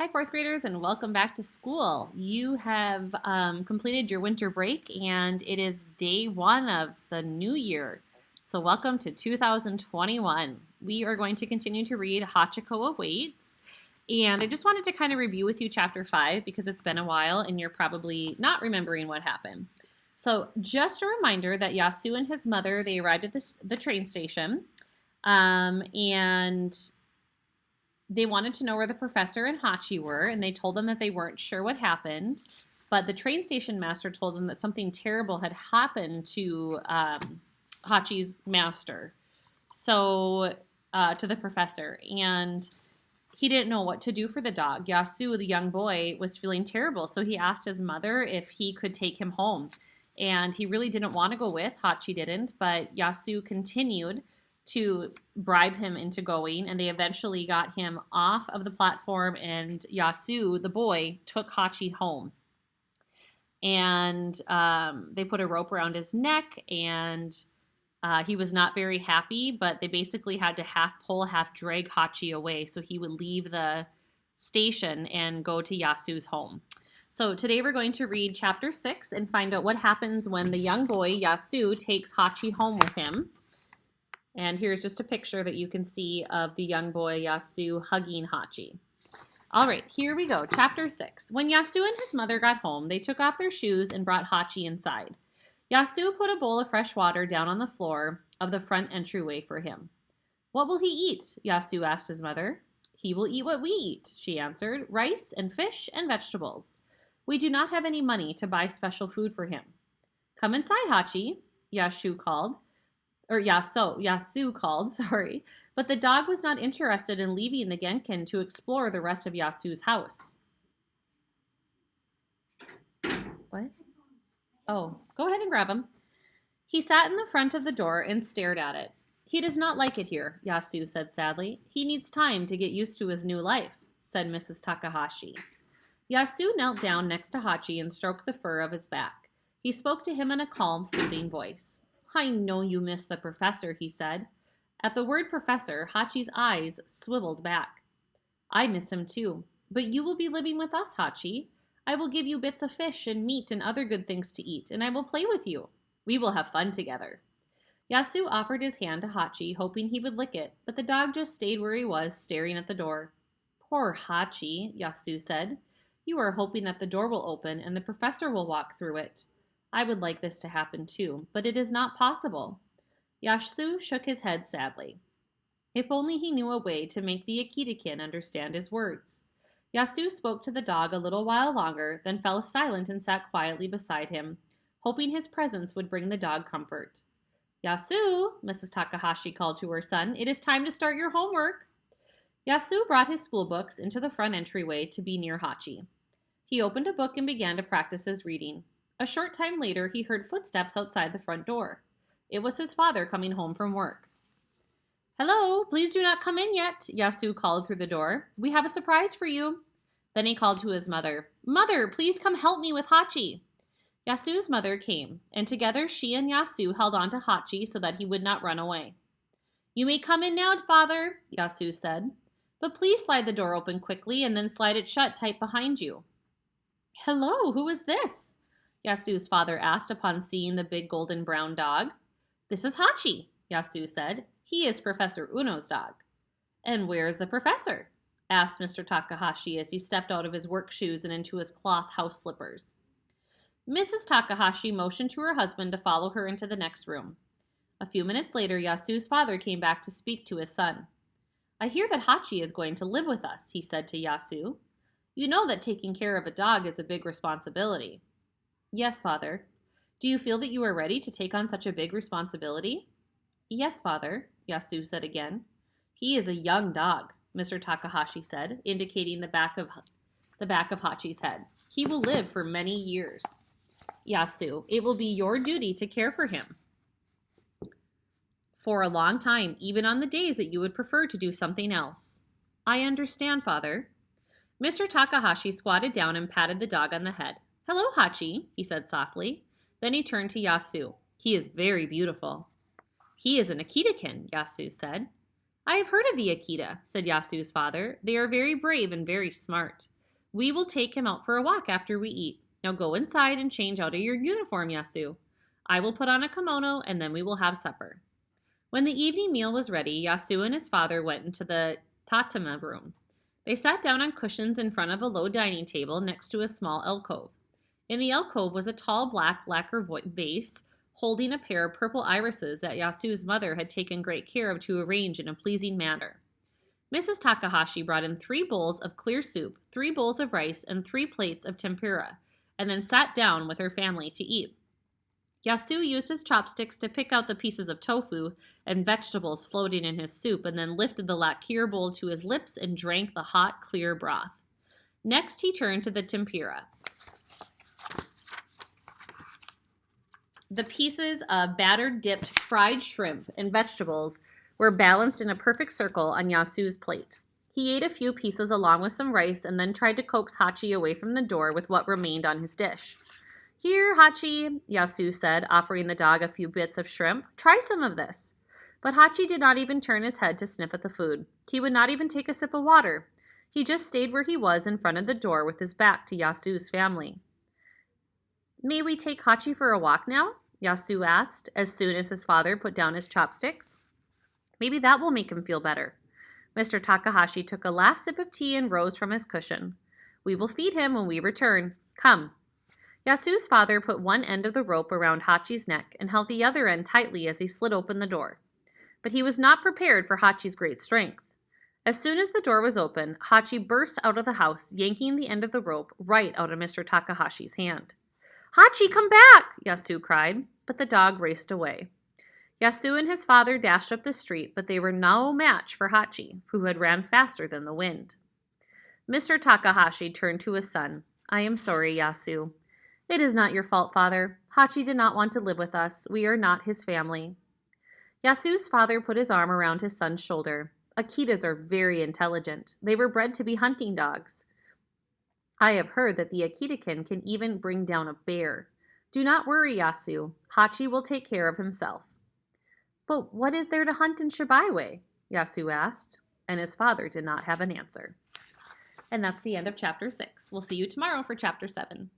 Hi, fourth graders, and welcome back to school. You have completed your winter break, and it is day one of the new year. So, welcome to 2021. We are going to continue to read Hachiko Awaits. And I just wanted to kind of review with you chapter 5 because it's been a while and you're probably not remembering what happened. So, just a reminder that Yasu and his mother, they arrived at the train station. And they wanted to know where the professor and Hachi were, and they told them that they weren't sure what happened. But the train station master told them that something terrible had happened to Hachi's master, so to the professor. And he didn't know what to do for the dog. Yasu, the young boy, was feeling terrible, so he asked his mother if he could take him home. And he really didn't want to go with, Hachi didn't, but Yasu continued to bribe him into going, and they eventually got him off of the platform, and Yasu, the boy, took Hachi home. And they put a rope around his neck, and he was not very happy, but they basically had to half pull, half drag Hachi away so he would leave the station and go to Yasu's home. So today we're going to read chapter 6 and find out what happens when the young boy, Yasu, takes Hachi home with him. And here's just a picture that you can see of the young boy Yasu hugging Hachi. All right, here we go. Chapter 6. When Yasu and his mother got home, they took off their shoes and brought Hachi inside. Yasu put a bowl of fresh water down on the floor of the front entryway for him. What will he eat? Yasu asked his mother. He will eat what we eat, she answered, rice and fish and vegetables. We do not have any money to buy special food for him. Come inside, Hachi, Yasu called. Yasu called, but the dog was not interested in leaving the Genkin to explore the rest of Yasu's house. What? Oh, go ahead and grab him. He sat in the front of the door and stared at it. He does not like it here, Yasu said sadly. He needs time to get used to his new life, said Mrs. Takahashi. Yasu knelt down next to Hachi and stroked the fur of his back. He spoke to him in a calm, soothing voice. I know you miss the professor, he said. At the word professor, Hachi's eyes swiveled back. I miss him too, but you will be living with us, Hachi. I will give you bits of fish and meat and other good things to eat, and I will play with you. We will have fun together. Yasu offered his hand to Hachi, hoping he would lick it, but the dog just stayed where he was, staring at the door. Poor Hachi, Yasu said. You are hoping that the door will open and the professor will walk through it. I would like this to happen too, but it is not possible. Yasu shook his head sadly. If only he knew a way to make the Akitakin understand his words. Yasu spoke to the dog a little while longer, then fell silent and sat quietly beside him, hoping his presence would bring the dog comfort. Yasu, Mrs. Takahashi called to her son, it is time to start your homework. Yasu brought his school books into the front entryway to be near Hachi. He opened a book and began to practice his reading. A short time later, he heard footsteps outside the front door. It was his father coming home from work. Hello, please do not come in yet, Yasu called through the door. We have a surprise for you. Then he called to his mother. Mother, please come help me with Hachi. Yasu's mother came, and together she and Yasu held on to Hachi so that he would not run away. You may come in now, father, Yasu said. But please slide the door open quickly and then slide it shut tight behind you. Hello, who is this? Yasu's father asked upon seeing the big golden brown dog. This is Hachi, Yasu said. He is Professor Uno's dog. And where is the professor? Asked Mr. Takahashi as he stepped out of his work shoes and into his cloth house slippers. Mrs. Takahashi motioned to her husband to follow her into the next room. A few minutes later, Yasu's father came back to speak to his son. I hear that Hachi is going to live with us, he said to Yasu. You know that taking care of a dog is a big responsibility. Yes, father. Do you feel that you are ready to take on such a big responsibility? Yes, father, Yasu said again. He is a young dog, Mr. Takahashi said, indicating the back of Hachi's head. He will live for many years. Yasu, it will be your duty to care for him for a long time, even on the days that you would prefer to do something else. I understand, father. Mr. Takahashi squatted down and patted the dog on the head. Hello, Hachi, he said softly. Then he turned to Yasu. He is very beautiful. He is an Akitakin, Yasu said. I have heard of the Akita, said Yasu's father. They are very brave and very smart. We will take him out for a walk after we eat. Now go inside and change out of your uniform, Yasu. I will put on a kimono and then we will have supper. When the evening meal was ready, Yasu and his father went into the tatama room. They sat down on cushions in front of a low dining table next to a small alcove. In the alcove was a tall black lacquer vase holding a pair of purple irises that Yasu's mother had taken great care of to arrange in a pleasing manner. Mrs. Takahashi brought in 3 bowls of clear soup, 3 bowls of rice, and 3 plates of tempura, and then sat down with her family to eat. Yasu used his chopsticks to pick out the pieces of tofu and vegetables floating in his soup and then lifted the lacquer bowl to his lips and drank the hot, clear broth. Next, he turned to the tempura. The pieces of battered dipped fried shrimp and vegetables were balanced in a perfect circle on Yasu's plate. He ate a few pieces along with some rice and then tried to coax Hachi away from the door with what remained on his dish. Here, Hachi, Yasu said, offering the dog a few bits of shrimp. Try some of this. But Hachi did not even turn his head to sniff at the food. He would not even take a sip of water. He just stayed where he was in front of the door with his back to Yasu's family. May we take Hachi for a walk now? Yasu asked, as soon as his father put down his chopsticks. Maybe that will make him feel better. Mr. Takahashi took a last sip of tea and rose from his cushion. We will feed him when we return. Come. Yasu's father put one end of the rope around Hachi's neck and held the other end tightly as he slid open the door. But he was not prepared for Hachi's great strength. As soon as the door was open, Hachi burst out of the house, yanking the end of the rope right out of Mr. Takahashi's hand. Hachi, come back! Yasu cried, but the dog raced away. Yasu and his father dashed up the street, but they were no match for Hachi, who had ran faster than the wind. Mr. Takahashi turned to his son. I am sorry, Yasu. It is not your fault, father. Hachi did not want to live with us. We are not his family. Yasu's father put his arm around his son's shoulder. Akitas are very intelligent. They were bred to be hunting dogs. I have heard that the Akitakin can even bring down a bear. Do not worry, Yasu. Hachi will take care of himself. But what is there to hunt in Shibai? Yasu asked, and his father did not have an answer. And that's the end of Chapter 6. We'll see you tomorrow for Chapter 7.